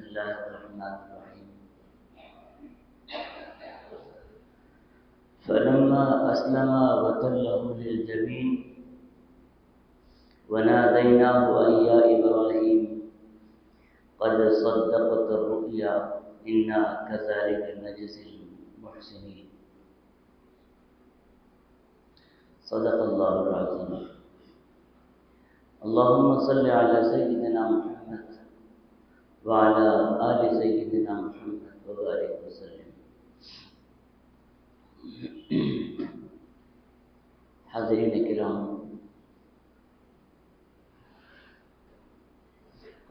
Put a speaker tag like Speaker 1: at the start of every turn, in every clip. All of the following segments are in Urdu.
Speaker 1: الله الرحمن الرحيم. فلما أسلم وتله للجبين وناديناه أن يا إبراهيم قد صدقت الرؤيا إنا كذلك نجزي المحسنين. صدق الله العظيم. اللهم صل على سيدنا محمد وعلى آل سيدنا محمد وبارك وسلم. حاضرین کرام،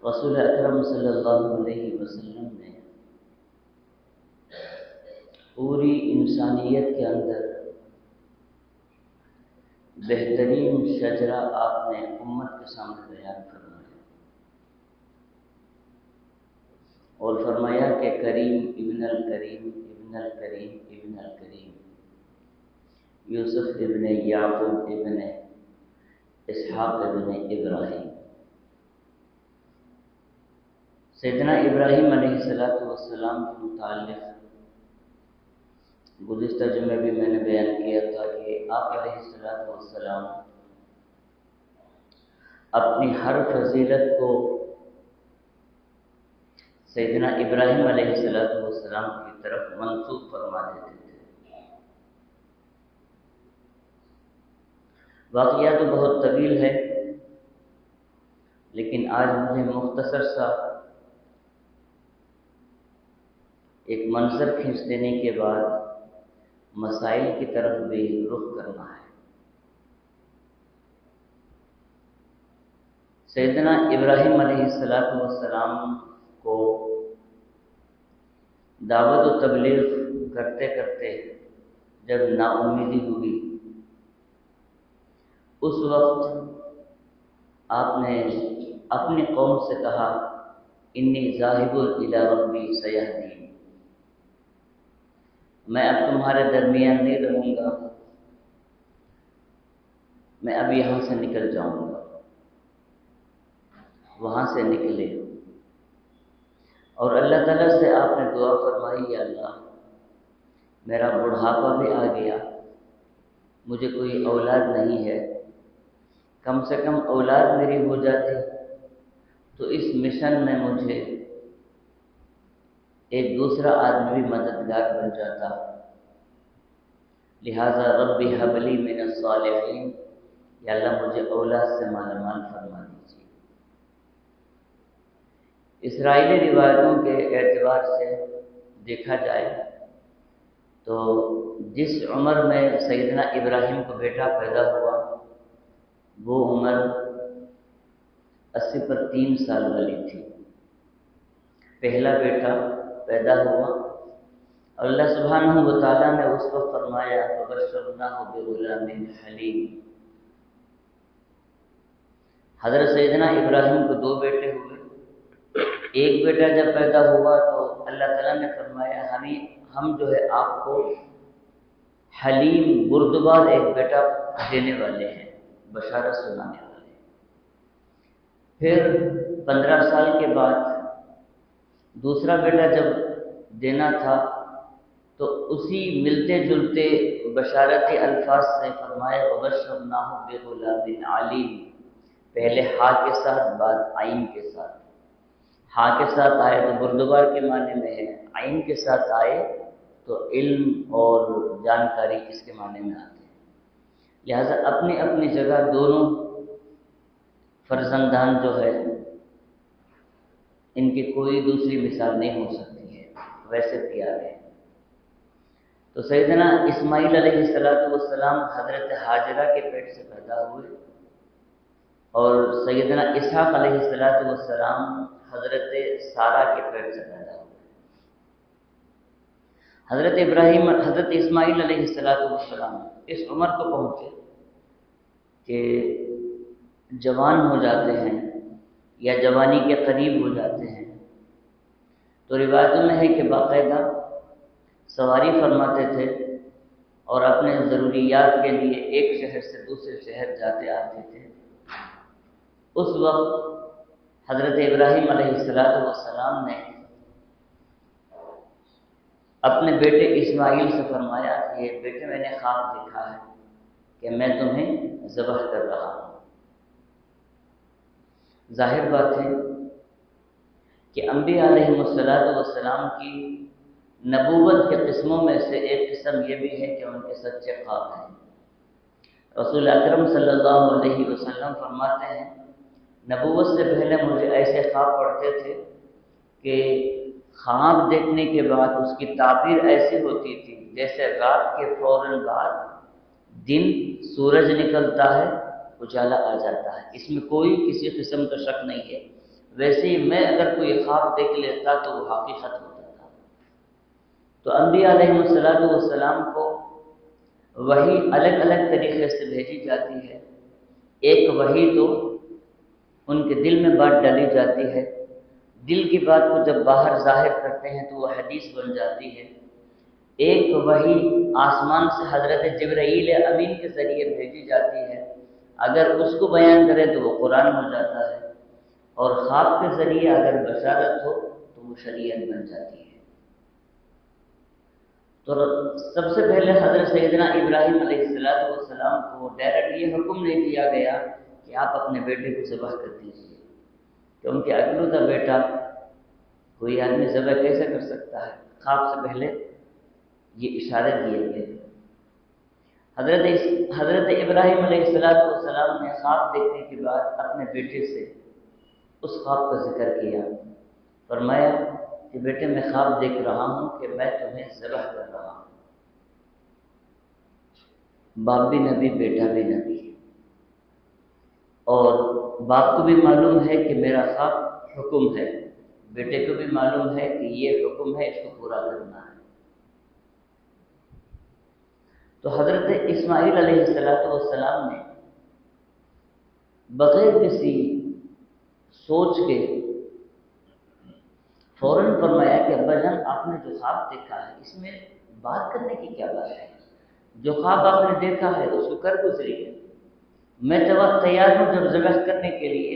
Speaker 1: رسول اکرم صلی اللہ علیہ وسلم نے پوری انسانیت کے اندر بہترین شجرہ آپ نے امت کے سامنے بیان فرمایا اور فرمایا کہ کریم ابن الکریم ابن الکریم ابن الکریم، یوسف ابن یعقوب ابن اسحاق ابن ابراہیم. سیدنا ابراہیم علیہ السلام کے متعلق گزشتہ جمعے بھی میں نے بیان کیا تھا کہ آپ علیہ السلام اپنی ہر فضیلت کو سیدنا ابراہیم علیہ السلام کی طرف منسوب فرما دیتے تھے. واقعہ تو بہت طویل ہے، لیکن آج مجھے مختصر سا ایک منظر کھینچ دینے کے بعد مسائل کی طرف بھی رخ کرنا ہے. سیدنا ابراہیم علیہ السلام کو دعوت و تبلیغ کرتے کرتے جب نا امیدی ہوئی، اس وقت آپ نے اپنی قوم سے کہا انی ذاہب الی ربی سیہدین، میں اب تمہارے درمیان نہیں رہوں گا، میں اب یہاں سے نکل جاؤں گا. وہاں سے نکلے اور اللہ تعالیٰ سے آپ نے دعا فرمائی، یا اللہ میرا بڑھاپا بھی آ گیا، مجھے کوئی اولاد نہیں ہے، کم سے کم اولاد میری ہو جاتی تو اس مشن میں مجھے ایک دوسرا آدمی بھی مددگار بن جاتا. لہذا ربی حب لی من الصالحین، یا اللہ مجھے اولاد سے مالا مال فرما دیجیے. اسرائیلی روایتوں کے اعتبار سے دیکھا جائے تو جس عمر میں سیدنا ابراہیم کو بیٹا پیدا ہوا وہ عمر 80 پر 3 سال والی تھی. پہلا بیٹا پیدا ہوا اور اللہ سبحانہ و تعالیٰ نے اس کو فرمایا فبشرناہ بغلام حلیم. حضرت سیدنا ابراہیم کو 2 بیٹے ہوئے. ایک بیٹا جب پیدا ہوا تو اللہ تعالیٰ نے فرمایا ہم جو ہے آپ کو حلیم بردبار ایک بیٹا دینے والے ہیں، بشارت سنانے والے. پھر 15 سال کے بعد دوسرا بیٹا جب دینا تھا تو اسی ملتے جلتے بشارتی الفاظ سے فرمایا وبشرناہ بغلام علیم. پہلے ہا کے ساتھ، بعد عین کے ساتھ. ہا کے ساتھ آئے تو بردبار کے معنی میں ہے، عین کے ساتھ آئے تو علم اور جانکاری اس کے معنی میں آتے ہیں. لہذا اپنی اپنی جگہ دونوں فرزندان جو ہے ان کی کوئی دوسری مثال نہیں ہو سکتی ہے، ویسے پیارے. تو سیدنا اسماعیل علیہ السلام حضرت حاجرہ کے پیٹ سے پیدا ہوئے اور سیدنا اسحاق علیہ السلام حضرت سارہ کے پیٹ سے پیدا ہوئے. حضرت اسماعیل علیہ السلام اس عمر کو پہنچے کہ جوان ہو جاتے ہیں یا جوانی کے قریب ہو جاتے ہیں تو روایتوں میں ہے کہ باقاعدہ سواری فرماتے تھے اور اپنے ضروریات کے لیے ایک شہر سے دوسرے شہر جاتے آتے تھے. اس وقت حضرت ابراہیم علیہ السلام نے اپنے بیٹے اسماعیل سے فرمایا کہ بیٹے میں نے خواب دیکھا ہے کہ میں تمہیں ذبح کر رہا ہوں۔ ظاہر بات ہے کہ انبیاء علیہم السلام کی نبوت کے قسموں میں سے ایک قسم یہ بھی ہے کہ ان کے سچے خواب ہیں۔ رسول اکرم صلی اللہ علیہ وسلم فرماتے ہیں نبوت سے پہلے مجھے ایسے خواب پڑھتے تھے کہ خواب دیکھنے کے بعد اس کی تعبیر ایسی ہوتی تھی جیسے رات کے فوراً بعد دن سورج نکلتا ہے، اجالا آ جاتا ہے، اس میں کوئی کسی قسم کا شک نہیں ہے۔ ویسے ہی میں اگر کوئی خواب دیکھ لیتا تو وہ حقیقت ہوتا تھا۔ تو انبیاء علیہ السلام کو وحی الگ الگ طریقے سے بھیجی جاتی ہے۔ ایک وحی تو ان کے دل میں بات ڈالی جاتی ہے، دل کی بات کو جب باہر ظاہر کرتے ہیں تو وہ حدیث بن جاتی ہے۔ ایک وحی آسمان سے حضرت جبرائیل امین کے ذریعے بھیجی جاتی ہے، اگر اس کو بیان کریں تو وہ قرآن ہو جاتا ہے، اور خواب کے ذریعے اگر بشارت ہو تو وہ شریعت بن جاتی ہے۔ تو سب سے پہلے حضرت سیدنا ابراہیم علیہ السلام کو ڈائریکٹ یہ حکم نہیں دیا گیا کہ آپ اپنے بیٹے کو ذبح کر دیجیے، کیونکہ اکلوتا بیٹا کوئی آدمی ذبح کیسے کر سکتا ہے؟ خواب سے پہلے یہ اشارے دیے گئے۔ حضرت ابراہیم علیہ السلام نے خواب دیکھنے کے بعد اپنے بیٹے سے اس خواب کا ذکر کیا، فرمایا کہ بیٹے میں خواب دیکھ رہا ہوں کہ میں تمہیں ذبح کر رہا ہوں۔ باپ بھی نبی، بیٹا بھی نبی، اور باپ کو بھی معلوم ہے کہ میرا خواب حکم ہے، بیٹے کو بھی معلوم ہے کہ یہ حکم ہے، اس کو پورا کرنا ہے۔ تو حضرت اسماعیل علیہ السلام نے بغیر کسی سوچ کے فوراً فرمایا کہ ابا جان آپ نے جو خواب دیکھا ہے اس میں بات کرنے کی کیا بات ہے؟ جو خواب آپ نے دیکھا ہے اس کو کر گزریے، میں تیار ہوں جب ذبح کرنے کے لیے،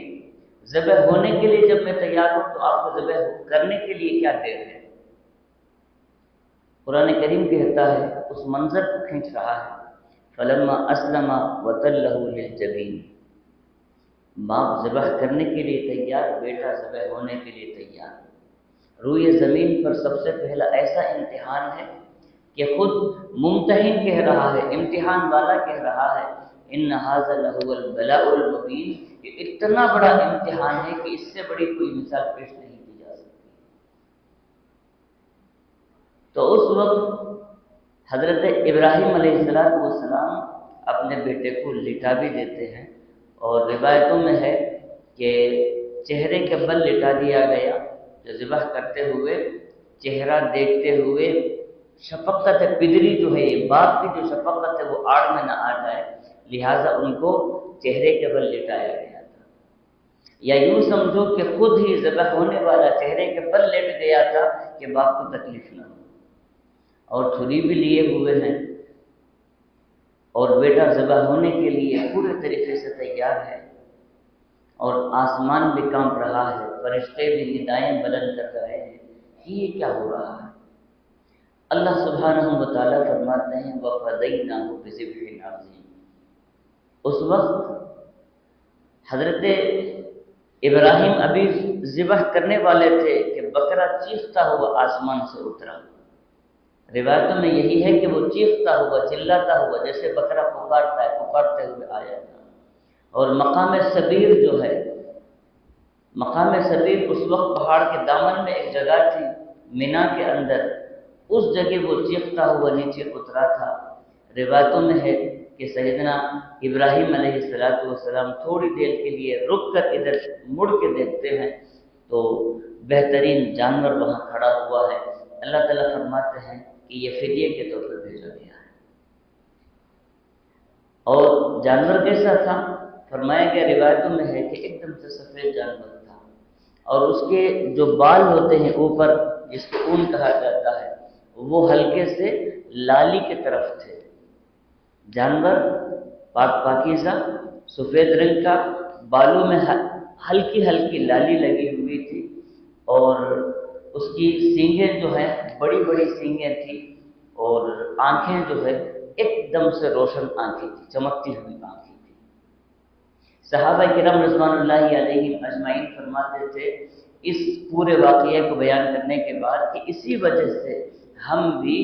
Speaker 1: ذبح ہونے کے لیے جب میں تیار ہوں تو آپ کو ذبح کرنے کے لیے کیا دیر ہے؟ قرآن کریم کہتا ہے، اس منظر کو کھینچ رہا ہے، فلما اسلم وتلہ للجبین، باپ ذبح کرنے کے لیے تیار، بیٹا ذبح ہونے کے لیے تیار۔ روئے زمین پر سب سے پہلا ایسا امتحان ہے کہ خود ممتحن کہہ رہا ہے، امتحان والا کہہ رہا ہے ان ھذا لھو البلاء المبین، یہ اتنا بڑا امتحان ہے کہ اس سے بڑی کوئی مثال پیش نہیں کی جا سکتی۔ تو اس وقت حضرت ابراہیم علیہ السلام اپنے بیٹے کو لٹا بھی دیتے ہیں، اور روایتوں میں ہے کہ چہرے کے بل لٹا دیا گیا، جو ذبح کرتے ہوئے چہرہ دیکھتے ہوئے شفقت پدری جو ہے، باپ کی جو شفقت ہے وہ آڑ میں نہ آ جائے، لہٰذا ان کو چہرے کے بل لٹایا گیا تھا۔ یا یوں سمجھو کہ خود ہی ذبح ہونے والا چہرے کے بل لیٹ گیا تھا کہ باپ کو تکلیف نہ ہو، اور چھری بھی لیے ہوئے ہیں، اور بیٹا ذبح ہونے کے لیے پورے طریقے سے تیار ہے، اور آسمان بھی کانپ رہا ہے، فرشتے بھی ندائیں بلند کر رہے ہیں کہ یہ کیا ہو رہا ہے۔ اللہ سبحانہ و تعالیٰ فرماتے ہیں وَفَدَيْنَاهُ بِذِبْحٍ عَظِيمٍ، اس وقت حضرت ابراہیم ابھی ذبح کرنے والے تھے کہ بکرا چیختا ہوا آسمان سے اترا۔ روایتوں میں یہی ہے کہ وہ چیختا ہوا، چلاتا ہوا، جیسے بکرا پکارتا ہے، پکارتے ہوئے آیا تھا۔ اور مقام صبیر جو ہے، مقام صبیر اس وقت پہاڑ کے دامن میں ایک جگہ تھی مینا کے اندر، اس جگہ وہ چیختا ہوا نیچے اترا تھا۔ روایتوں میں ہے کہ سیدنا ابراہیم علیہ السلام تھوڑی دیر کے لیے رک کر ادھر مڑ کے دیکھتے ہیں تو بہترین جانور وہاں کھڑا ہوا ہے۔ اللہ تعالیٰ فرماتے ہیں کہ یہ فدیے کے طور پر بھیجا گیا ہے۔ اور جانور کیسا تھا؟ فرمایا گیا روایتوں میں ہے کہ ایک دم سے سفید جانور تھا، اور اس کے جو بال ہوتے ہیں اوپر، جس کو اون کہا جاتا ہے، وہ ہلکے سے لالی کی طرف تھے۔ جانور پاک پاکیزہ سفید رنگ کا، بالوں میں ہلکی ہلکی لالی لگی ہوئی تھی، اور اس کی سینگیں جو ہیں بڑی بڑی سینگیں تھیں اور آنکھیں جو ہے ایک دم سے روشن آنکھیں تھیں، چمکتی ہوئی آنکھیں تھیں۔ صحابہ کرام رضوان اللہ علیہم اجمعین فرماتے تھے اس پورے واقعے کو بیان کرنے کے بعد کہ اسی وجہ سے ہم بھی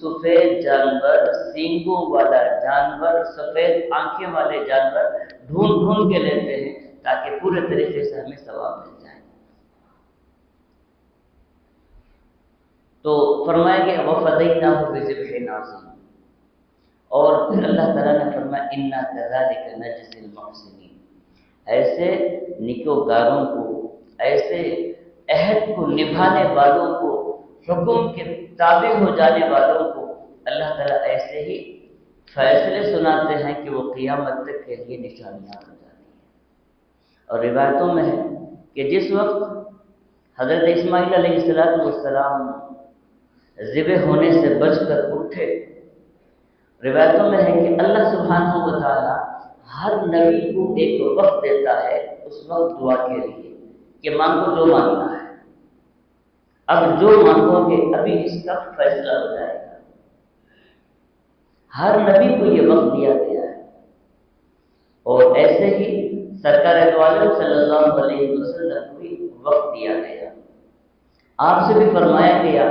Speaker 1: سفید جانور، سینگوں والا جانور، سفید آنکھیں والے جانور ڈھونڈ ڈھونڈ کے لیتے ہیں تاکہ پورے طریقے سے ہمیں ثواب مل جائے۔ تو فرمایا کہ وَفَدَيْنَاهُ بِذِبْحٍ عَظِيمٍ، اور پھر اللہ تعالیٰ نے فرمایا اِنَّا كَذَلِكَ نَجْزِي الْمُحْسِنِينَ، ایسے نیکوکاروں کو، ایسے عہد کو نبھانے والوں کو، حکم کے تابع ہو جانے والوں کو اللہ تعالیٰ ایسے ہی فیصلے سناتے ہیں کہ وہ قیامت تک کے لیے نشانیاں ہو جاتی ہیں۔ اور روایتوں میں ہے کہ جس وقت حضرت اسماعیل علیہ السلام ذبح ہونے سے بچ کر اٹھے، روایتوں میں ہے کہ اللہ سبحانہ و تعالیٰ ہر نبی کو ایک وقت دیتا ہے اس وقت دعا کے لیے کہ مانگو جو مانگنا ہے، اب جو مانگو گے ابھی اس کا فیصلہ ہو جائے گا۔ ہر نبی کو یہ وقت دیا گیا ہے، اور ایسے ہی سرکار دو عالم صلی اللہ علیہ وسلم کو بھی وقت دیا گیا۔ آپ سے بھی فرمایا گیا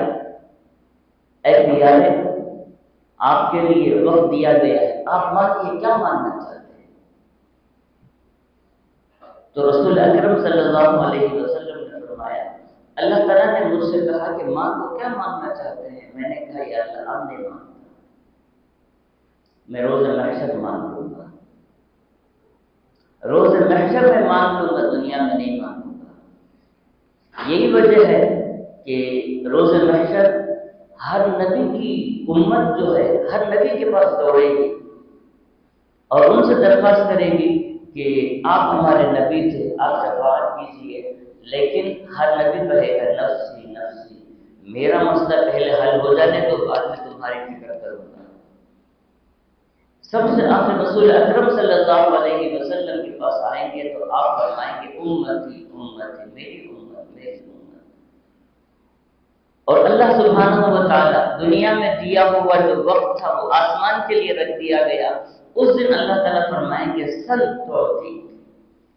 Speaker 1: اے پیارے، آپ کے لیے وقت دیا گیا ہے، آپ مانگیے کیا مانگنا چاہتے ہیں؟ تو رسول اکرم صلی اللہ علیہ وسلم نے فرمایا اللہ تعالیٰ نے مجھ سے کہا کہ مانگو کیا مانگنا چاہتے ہیں؟ میں نے کہا یا اللہ اب نہیں مانگتا، میں روز محشر مانگ لوں گا، روز محشر میں مانگ لوں گا، دنیا میں نہیں مانگوں گا۔ یہی وجہ ہے کہ روز محشر ہر نبی کی امت جو ہے ہر نبی کے پاس دوڑے گی اور ان سے درخواست کرے گی کہ آپ ہمارے نبی تھے، آپ شفاعت کیجیے، لیکن ہر نبی کہے گا نفسی نفسی، میرا مسئلہ پہلے حل ہو جانے تو بعد میں تمہاری فکر کروں گا۔ سب سے آخر رسول اکرم صلی اللہ علیہ وسلم کے پاس آئیں گے تو آپ فرمائیں گے امتی امتی، میری امت میری امت۔ اور اللہ سبحانہ و تعالیٰ دنیا میں دیا ہوا جو وقت تھا وہ آسمان کے لیے رکھ دیا گیا۔ اس دن اللہ تعالیٰ فرمائیں گے سل تعطی،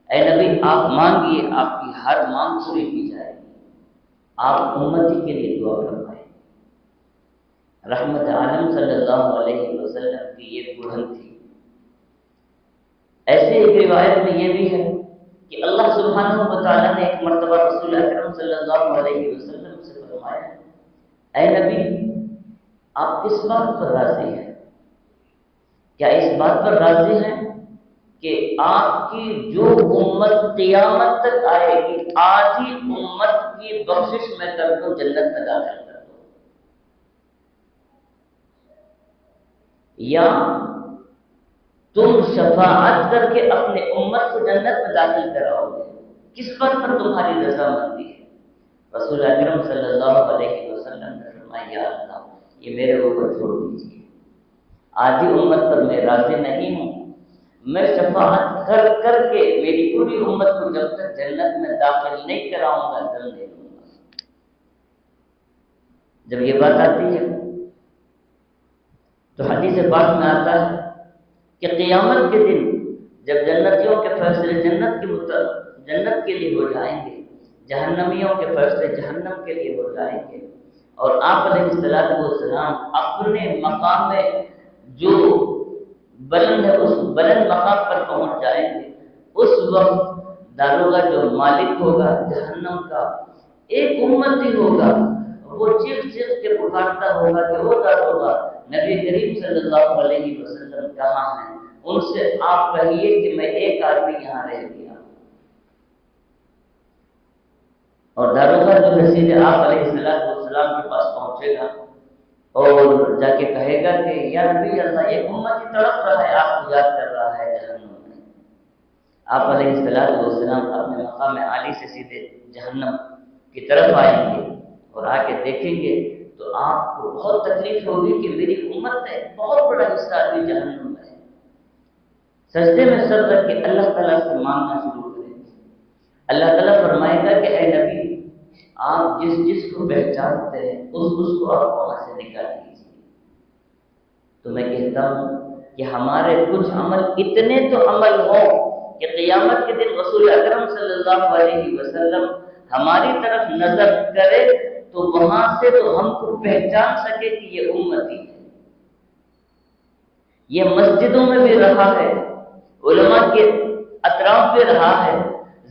Speaker 1: اے نبی آپ مانگیے، آپ کی ہر مانگ پوری کی جائے گی۔ آپ امتی کے لیے دعا فرمائیں۔ رحمت عالم صلی اللہ علیہ وسلم کی یہ بلند تھی۔ ایسے ایک روایت میں یہ بھی ہے کہ اللہ سبحانہ و تعالیٰ نے ایک مرتبہ رسول اکرم صلی اللہ علیہ وسلم سے فرمایا اے نبی آپ کس بات پر راضی ہیں؟ کیا اس بات پر راضی ہیں کہ آپ کی جو امت قیامت تک آئے گی آدھی امت کی بخشش میں کر دو، جنت میں داخل کر دو، یا تم شفاعت کر کے اپنے امت کو جنت میں داخل کراؤ گے؟ کس بات پر تمہاری رضامندی ہے؟ رسول اکرم صلی اللہ علیہ وسلم نے فرمایا یا اللہ یہ میرے اوپر چھوڑ دیجیے، آدھی امت پر میں راضی نہیں ہوں، میں شفاعت کر کر کے میری پوری امت کو جب تک جنت میں داخل نہیں کراؤں گا دم نہیں دوں گا۔ جب یہ بات آتی ہے تو حدیث پاک میں آتا ہے کہ قیامت کے دن جب جنتیوں کے فیصلے جنت کے لیے ہو جائیں گے، جہنمیوں کے فیصلے جہنم کے لیے ہو جائیں گے، اور آپ علیہ السلام اپنے مقام میں جو بلند ہے اس بلند مقام پر پہنچ جائیں گے، اس وقت داروغہ جو مالک ہوگا جہنم کا ایک امتی ہوگا، وہ چیخ چیخ کے پکارتا ہوگا کہ وہ داروغہ نبی کریم صلی اللہ علیہ وسلم کہاں ہیں؟ ان سے آپ کہیے کہ میں ایک آدمی یہاں رہ گیا۔ اور داروغہ جو ہے سیدھے آپ علیہ السلام کے پاس پہنچے گا اور جا کے کہے گا کہ یا نبی اللہ ایک امتی تڑپ رہا ہے، آپ کو یاد کر رہا ہے جہنم میں۔ آپ علیہ السلام اپنے مقام عالی سے سیدھے جہنم کی طرف آئیں گے اور آ کے دیکھیں گے تو آپ کو بہت تکلیف ہوگی کہ میری امت ہے بہت بڑا حصہ ابھی جہنم میں ہے۔ سجدے میں سر رکھ کے اللہ تعالیٰ سے مانگنا شروع کریں گے۔ اللہ تعالیٰ فرمائے گا کہ اے نبی آپ جس کو پہچانتے ہیں اس کو آپ وہاں سے نکال لیجیے۔ تو میں کہتا ہوں کہ ہمارے کچھ عمل اتنے تو عمل ہوں کہ قیامت کے دن رسول اکرم صلی اللہ علیہ وسلم ہماری طرف نظر کرے تو وہاں سے تو ہم کو پہچان سکے کہ یہ امتی ہے۔ یہ مسجدوں میں بھی رہا ہے، علماء کے اطراف میں رہا ہے،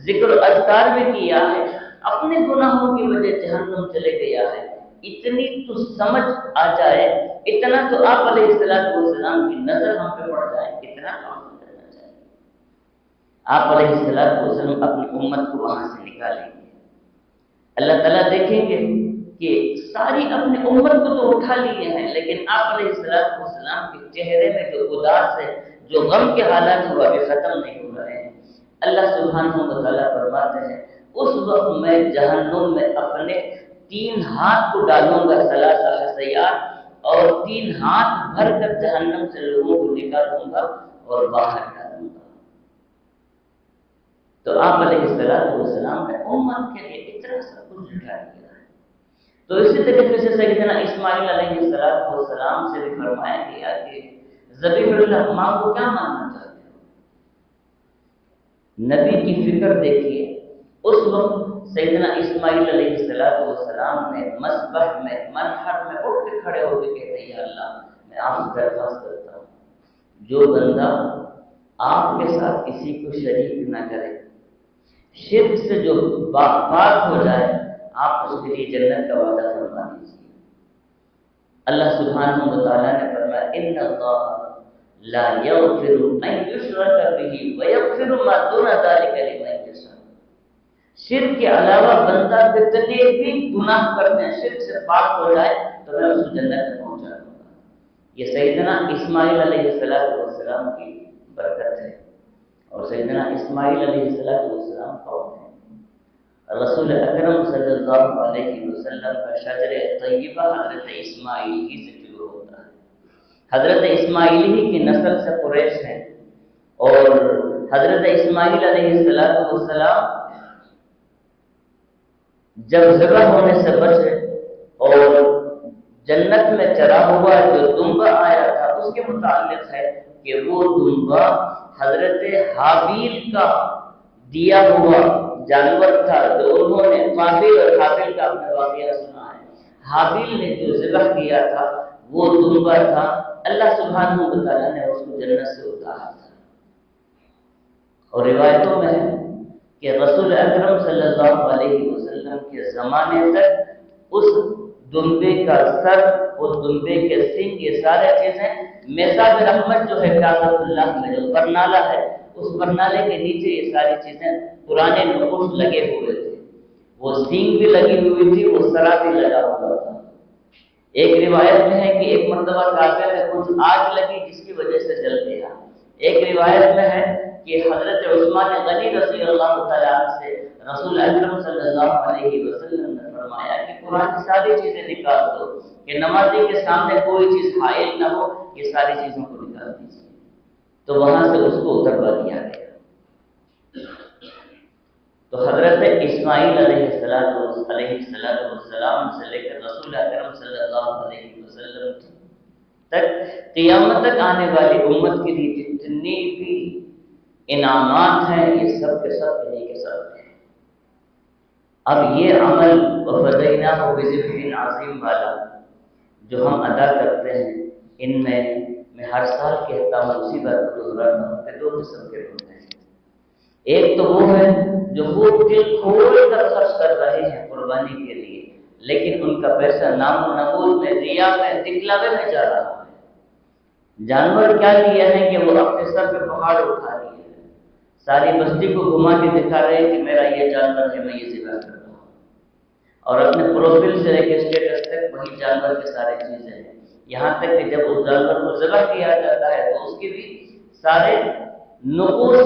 Speaker 1: ذکر و اذکار بھی کیا ہے، اپنے گناہوں کی وجہ جہنم چلے گیا ہے۔ اتنی تو سمجھ آ جائے، اتنا تو آپ علیہ السلام کی نظر ہم پہ پڑ جائے، اتنا کام کرنا چاہیے۔ آپ علیہ السلام اپنی امت کو وہاں سے نکالیں گے، اللہ تعالیٰ دیکھیں گے کہ ساری اپنی امت کو تو اٹھا لیے ہیں، لیکن آپ علیہ السلام کے چہرے میں جو اداس ہے، جو غم کے حالات ہوا ابھی ختم نہیں ہو رہے ہیں۔ اللہ سبحانہ و تعالیٰ فرماتے ہیں اس وقت میں جہنم میں اپنے 3 ہاتھ کو ڈالوں گا، ثلاثہ حصیات، اور 3 ہاتھ بھر کر جہنم سے لوگوں کو نکالوں گا اور باہر ڈالوں گا۔ تو آپ علیہ السلام نے امت کے لیے اتنا سب کچھ لٹا دیا ہے۔ تو اسی طریقے سے سیدنا اسماعیل علیہ السلام سے بھی فرمایا گیا کہ ذبیح اللہ ماں کو کیا ماننا چاہتے ہو؟ نبی کی فکر دیکھیے، اس وقت سیدنا اسماعیل علیہ السلام نے مذبح میں، منحر میں اٹھ کے کھڑے ہو کے کہتے یا اللہ میں آپ سے درخواست کرتا ہوں، جو بندہ آپ کے ساتھ کسی کو شریک نہ کرے، شرک سے جو پاک ہو جائے، آپ اس کے لیے جنت کا وعدہ فرما دیجیے۔ اللہ سبحانہ و تعالیٰ نے فرمایا ان اللہ لا یغفر ان یشرک بہ ویغفر ما دون ذلک لمن یشاء۔ شرک کے علاوہ بندہ کتنے بھی گناہ کرتے ہیں، شرک سے پاک ہو جائے تو میں اس کو جنت میں پہنچا دوں گا۔ یہ سیدنا اسماعیل علیہ السلام کی برکت ہے۔ اور سیدنا اسماعیل علیہ السلام کون ہے؟ رسول اکرم صلی اللہ علیہ وسلم کا شجر طیبہ حضرت اسماعیل ہی سے شروع ہوتا ہے۔ حضرت اسماعیل ہی کی نسل سے قریش ہے، اور حضرت اسماعیل علیہ السلام جب ذبح ہونے سے بچے اور جنت میں چرا ہوا جو دمبا آیا تھا، اس کے متعلق ہے کہ وہ دمبا حضرت حابیل کا دیا ہوا جانور تھا، جو انہوں نے قابیل اور حابیل کا اپنا واقعہ سنا ہے۔ حابیل نے جو ذبح کیا تھا وہ دمبا تھا، اللہ سبحانہ و تعالیٰ نے اس کو جنت سے اتارا تھا۔ اور روایتوں میں ہے کہ رسول اکرم صلی اللہ علیہ وسلم کے زمانے تک اس دمبے کا سر، اس دمبے کے سنگ، یہ سارے چیزیں میثاق رحمت جو ہے کعبۃ اللہ میں جو برنالہ ہے، اس برنالے کے نیچے یہ ساری چیزیں پرانے نقوش لگے ہوئے تھے، وہ سینگ بھی لگی ہوئی تھی، وہ سرا بھی لگا ہوا تھا۔ ایک روایت میں ہے کہ ایک مرتبہ کعبے میں کچھ آگ لگی جس کی وجہ سے جل گیا۔ ایک روایت میں ہے کہ حضرت عثمان غنی رضی اللہ تعالیٰ عنہ سے رسول اکرم صلی اللہ علیہ وسلم نے فرمایا کہ قرآن کی ساری چیزیں نکال دو، کہ نمازی کے سامنے کوئی چیز حائل نہ ہو، یہ ساری چیزوں کو نکال دیجیے۔ تو وہاں سے اس کو اتروا دیا گیا۔ تو حضرت اسماعیل علیہ السلام سے لے کر رسول اکرم صلی اللہ علیہ وسلم تک قیامت تک آنے والی امت کے لیے جتنی بھی انعامات ہیں، یہ سب کے سب انہیں کے ساتھ ہیں۔ اب یہ عمل وفدیناہ بذبح عظیم والا جو ہم ادا کرتے ہیں، ان میں ہر سال کہتا ہوں، اسی بات کو دہراتا ہوں کہ 2 قسم کے لوگ ہیں۔ ایک تو وہ ہے جو خوب دل کھول کر خرچ کر رہے ہیں قربانی کے لیے، لیکن ان کا پیسہ نام و نمود میں، ریا میں، دکھلاوے میں جا رہا ہے۔ جانور کیا کیا ہے کہ وہ اپنے سر پہ پہاڑ اٹھا لیے ہیں، ساری بستی کو گھما کے دکھا رہے ہیں کہ میرا یہ جانور ہے، میں یہ ذبح کر رہا ہوں، اور اپنے پروفائل سے لے کے اسٹیٹس تک وہی جانور کے سارے چیزیں ہیں۔ یہاں تک کہ جب اس جانور کو ذبح کیا جاتا ہے تو اس کے بھی سارے نقوش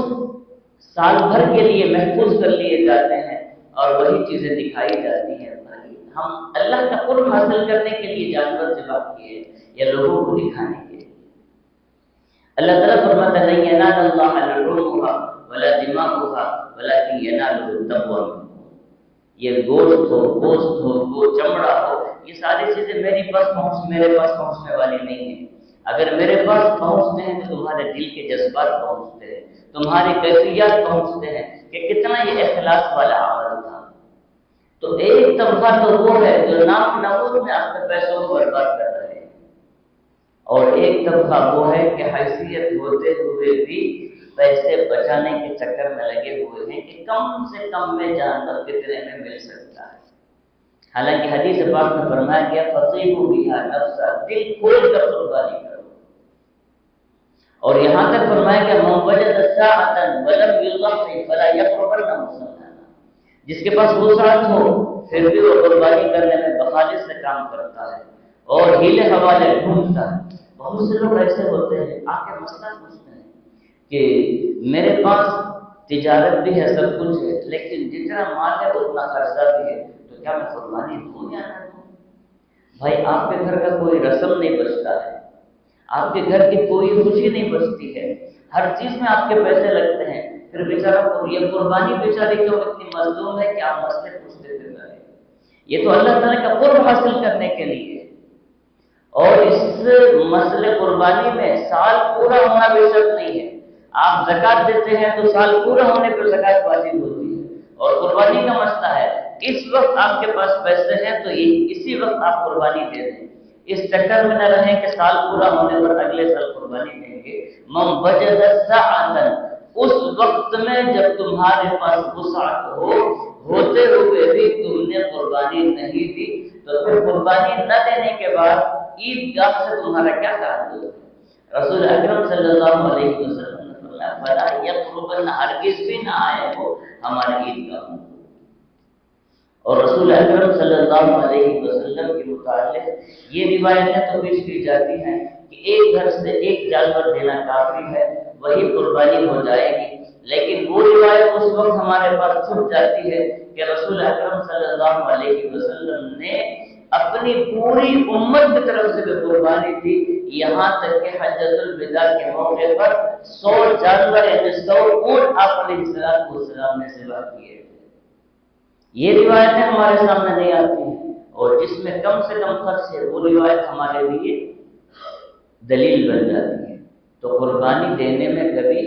Speaker 1: سال بھر کے لیے محفوظ کر لیے جاتے ہیں، اور وہی چیزیں دکھائی جاتی ہیں۔ ہم اللہ کا قرب حاصل کرنے کے لیے جانور ذبح کیے یا لوگوں کو دکھانے کے لیے۔ اللہ تعالیٰ فرماتا ہے لن ینال اللہ لحومها ولا دماؤها ولکن ینالہ التقوی منکم۔ یہ گوشت ہو چمڑا ہو، یہ ساری چیزیں میرے پاس پہنچنے والی نہیں ہیں۔ اگر میرے پاس پہنچتے ہیں تو تمہارے دل کے جذبات پہنچتے ہیں، تمہاری کیفیات پہنچتے ہیں کہ کتنا یہ اخلاص والا عمل تھا۔ تو ایک طبقہ تو وہ ہے جو نام نمود میں اپنے پیسوں کو برباد کر رہے ہیں، اور ایک طبقہ وہ ہے کہ حیثیت ہوتے ہوئے بھی پیسے بچانے کے چکر میں لگے ہوئے ہیں کہ کم سے کم میں جانور کتنے میں مل سکتا ہے۔ حالانکہ حدیث پاک میں فرمایا گیا فصیحوا بہا نفسا، دل کھول کر قربانی کرو، اور یہاں تک فرمایا کہ من وجد ساعۃ ولم یضحی فلا یقربن مصلانا، جس کے پاس وسعت ہو پھر بھی وہ قربانی کرنے میں بخالص سے کام کرتا ہے اور ہیلے حوالے ڈھونڈتا ہے۔ بہت سے لوگ ایسے ہوتے ہیں آ کے مسئلہ پوچھتے ہیں کہ میرے پاس تجارت بھی ہے، سب کچھ ہے، لیکن جتنا مال ہے اتنا خرچہ بھی ہے، تو کیا میں قربانی دوں یا نہ دوں؟ بھائی آپ کے گھر کا کوئی رسم نہیں بچتا ہے، آپ کے گھر کی کوئی خوشی نہیں بچتی ہے، ہر چیز میں آپ کے پیسے لگتے ہیں، پھر بیچارہ یہ قربانی بیچاری کیوں اتنی مظلوم ہے کہ آپ مسئلے پوچھتے پھر رہے ہیں؟ یہ تو اللہ تعالیٰ کا قرب حاصل کرنے کے لیے، اور اس مسئلے قربانی میں سال پورا ہونا بے شرط نہیں ہے۔ آپ زکوٰۃ دیتے ہیں تو سال پورا ہونے پر زکوٰۃ واجب ہوتی ہے، اور قربانی کا مسئلہ ہے اس وقت آپ کے پاس پیسے ہیں تو اسی وقت آپ قربانی دے دیں، اس چکر میں نہ رہیں کہ سال پورا ہونے پر اگلے سال قربانی دیں گے۔ من وجد ساعۃ، اس وقت میں جب تمہارے پاس وسعت ہوتے ہوئے بھی تم نے قربانی نہیں دی، تو پھر قربانی نہ دینے کے بعد عیدگاہ سے تمہارا کیا تعلق ہے؟ رسول اکرم صلی اللہ علیہ وسلم نے فرمایا فلا یقربن، ہرگز بھی نہ آئے وہ ہمارے عیدگاہوں کو۔ اور رسول اکرم صلی اللہ علیہ وسلم کے متعلق یہ روایتیں تو پیش کی جاتی ہیں کہ ایک گھر سے ایک جانور دینا کافی ہے، وہی قربانی ہو جائے گی، لیکن وہ روایت اس وقت ہمارے پاس چھپ جاتی ہے کہ رسول اکرم صلی اللہ علیہ وسلم نے اپنی پوری امت کی طرف سے بھی قربانی دی، یہاں تک کہ حجۃ الوداع کے موقع پر 100 جانور یعنی 100 اونٹ آپ علیہ السلام نے ذبح کیے۔ یہ روایتیں ہمارے سامنے نہیں آتی ہیں، اور جس میں کم سے کم خرچ ہے وہ روایت ہمارے لیے دلیل بن جاتی ہے۔ تو قربانی دینے میں کبھی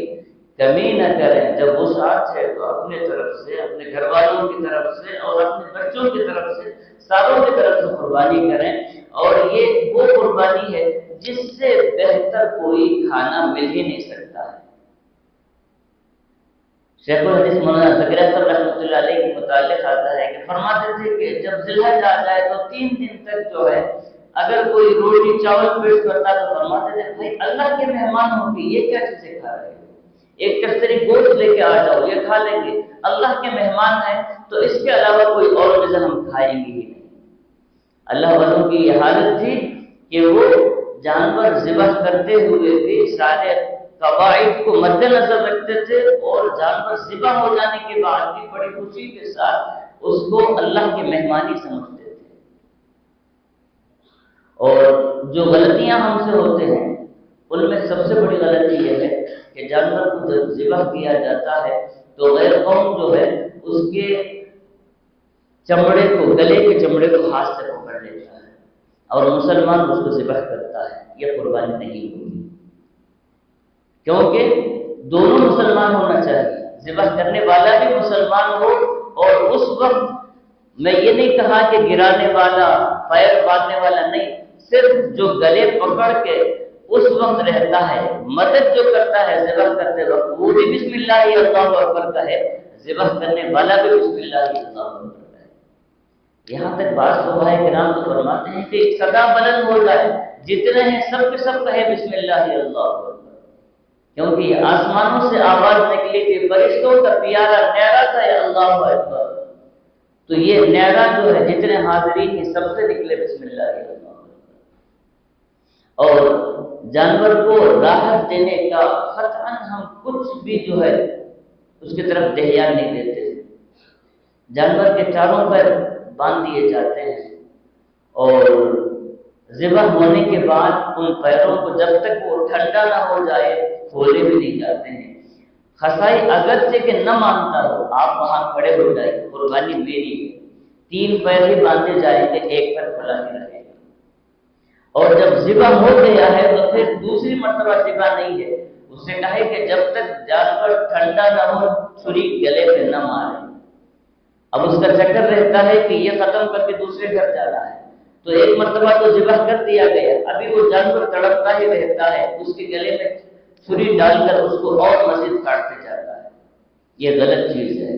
Speaker 1: کمی نہ کریں، جب وسعت ہے تو اپنے طرف سے، اپنے گھر والوں کی طرف سے اور اپنے بچوں کی طرف سے، ساروں کی طرف سے قربانی کریں، اور یہ وہ قربانی ہے جس سے بہتر کوئی کھانا مل ہی نہیں سکتا ہے۔ شیخ الحدیث مولانا زکریا صاحب رحمۃ اللہ علیہ کے متعلق آتا ہے کہ فرماتے تھے کہ جب ذی الحج آ جائے تو 3 دن تک جو ہے اگر کوئی روٹی چاول پیش کرتا تو فرماتے تھے بھائی اللہ کے مہمان ہوں گے، یہ کیا چیزیں کھا رہے ہیں، ایک کستری گوشت لے کے آ جاؤ، یہ کھا لیں گے، اللہ کے مہمان ہیں تو اس کے علاوہ کوئی اور غذا ہم کھائیں گے ہی نہیں۔ اللہ والوں کی یہ حالت تھی کہ وہ جانور ذبح کرتے ہوئے بھی سارے قواعد کو مد نظر رکھتے تھے، اور جانور ذبح ہو جانے کے بعد بھی بڑی خوشی کے ساتھ اس کو اللہ کی مہمانی سمجھتے تھے۔ اور جو غلطیاں ہم سے ہوتے ہیں ان میں سب سے بڑی غلطی یہ ہے کہ جانور کو جب ذبح کیا جاتا ہے تو غیر قوم جو ہے اس کے چمڑے کو، گلے کے چمڑے کو ہاتھ سے پکڑ لیتا ہے، اور مسلمان اس کو ذبح کرتا ہے۔ یہ قربانی نہیں ہوگی، کیونکہ دونوں مسلمان ہونا چاہیے، ذبح کرنے والا بھی مسلمان ہو، اور اس وقت میں یہ نہیں کہا کہ گرانے والا، پیر باندھنے والا نہیں، صرف جو گلے پکڑ کے اس وقت رہتا ہے، مدد جو کرتا ہے ذبح کرتے وقت، وہ بھی بسم اللہ اللہ اکبر کا ہے، ذبح کرنے والا بھی بسم اللہ اللہ اکبر کا ہے۔ یہاں تک بعض فقہاء کرام تو فرماتے ہیں کہ صدا بلند ہو جائے، جتنے ہیں سب کے سب کہے بسم اللہ اللہ اکبر، کیونکہ یہ آسمانوں سے آواز نکلی تھی، فرشتوں کا پیارا نیرا تھا یہ اللہ اکبر، تو یہ نیرا جو ہے جتنے حاضرین ہیں سب سے نکلے بسم اللہ اللہ اکبر۔ اور جانور کو راحت دینے کا قطعاً ہم کچھ بھی جو ہے اس کی طرف دھیان نہیں دیتے۔ جانور کے چاروں پیر باندھ دیے جاتے ہیں، اور ذبح ہونے کے بعد ان پیروں کو جب تک وہ ٹھنڈا نہ ہو جائے کھولے بھی نہیں جاتے ہیں۔ خسائی اگرچہ کہ نہ مانتا ہو، آپ وہاں کھڑے ہو جائے، قربانی میری ہے، 3 پیر ہی باندھے جائیں گے، ایک پیر کھلا ہی رہے گا۔ اور جب ذبح ہو گیا ہے تو پھر دوسری مرتبہ ذبح نہیں ہے، اس سے کہے کہ جب تک جانور ٹھنڈا نہ ہو چھری گلے پہ نہ مارے۔ اب اس کا چکر رہتا ہے کہ یہ ختم کر کے دوسرے گھر جانا ہے، تو ایک مرتبہ تو ذبح کر دیا گیا، ابھی وہ جانور تڑپتا ہی رہتا ہے، اس کے گلے میں چھری ڈال کر اس کو اور مزید کاٹتے جاتا ہے، یہ غلط چیز ہے۔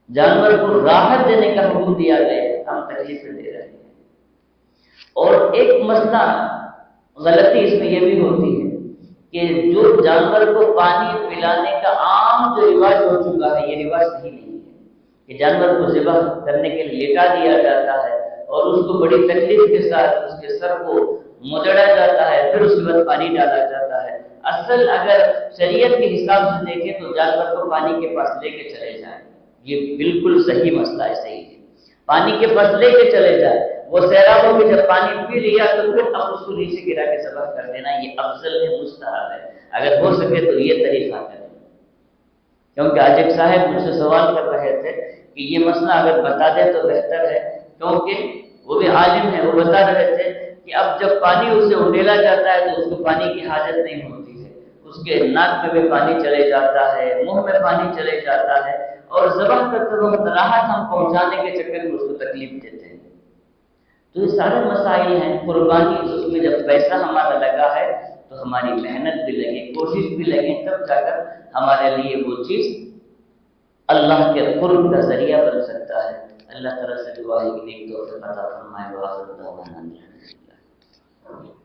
Speaker 1: جانور کو راحت دینے کا حکم دیا گیا، ہم تکلیف دے رہے ہیں۔ اور ایک مسئلہ غلطی اس میں یہ بھی ہوتی ہے کہ جو جانور کو پانی پلانے کا عام جو رواج ہو چکا ہے، یہ رواج صحیح نہیں ہے کہ جانور کو ذبح کرنے کے لیے لٹا دیا جاتا ہے اور اس کو بڑی تکلیف کے ساتھ اس کے سر کو مدڑا جاتا ہے، پھر اس کے بعد پانی ڈالا جاتا ہے۔ اصل اگر شریعت کے حساب سے دیکھیں تو جانور کو پانی کے پاس لے کے چلے جائیں، یہ بالکل صحیح مسئلہ ہے، صحیح ہے، پانی کے پاس لے کے چلے جائیں۔ وہ سیراب ہو کے جب پانی پی لیا تو پھر اب اس کو نیچے گرا کے ذبح کر دینا، یہ افضل ہے، مستحب ہے، اگر ہو سکے تو یہ طریقہ کریں۔ کیونکہ آج ایک صاحب مجھ سے سوال کر رہے تھے کہ یہ مسئلہ اگر بتا دیں تو بہتر ہے، کیونکہ وہ بھی عالم ہے، وہ بتا رہے تھے کہ اب جب پانی اسے اڈیلا جاتا ہے تو اس کو پانی کی حاجت نہیں ہوتی ہے، اس کے ناک میں بھی پانی چلے جاتا ہے، منہ میں پانی چلے جاتا ہے، اور ذبح کرتے وقت راحت ہم پہنچانے کے چکر میں اس کو تکلیف دیتے ہیں۔ تو یہ سارے مسائل ہیں، قربانی اس میں جب پیسہ ہمارا لگا ہے تو ہماری محنت بھی لگے، کوشش بھی لگے، تب جا کر ہمارے لیے وہ چیز اللہ کے قرب کا ذریعہ بن سکتا ہے۔ اللہ تعالیٰ سے دعا ہے کہ نیک توفیق عطا فرمائے۔ وآخر دعوانا الحمدللہ۔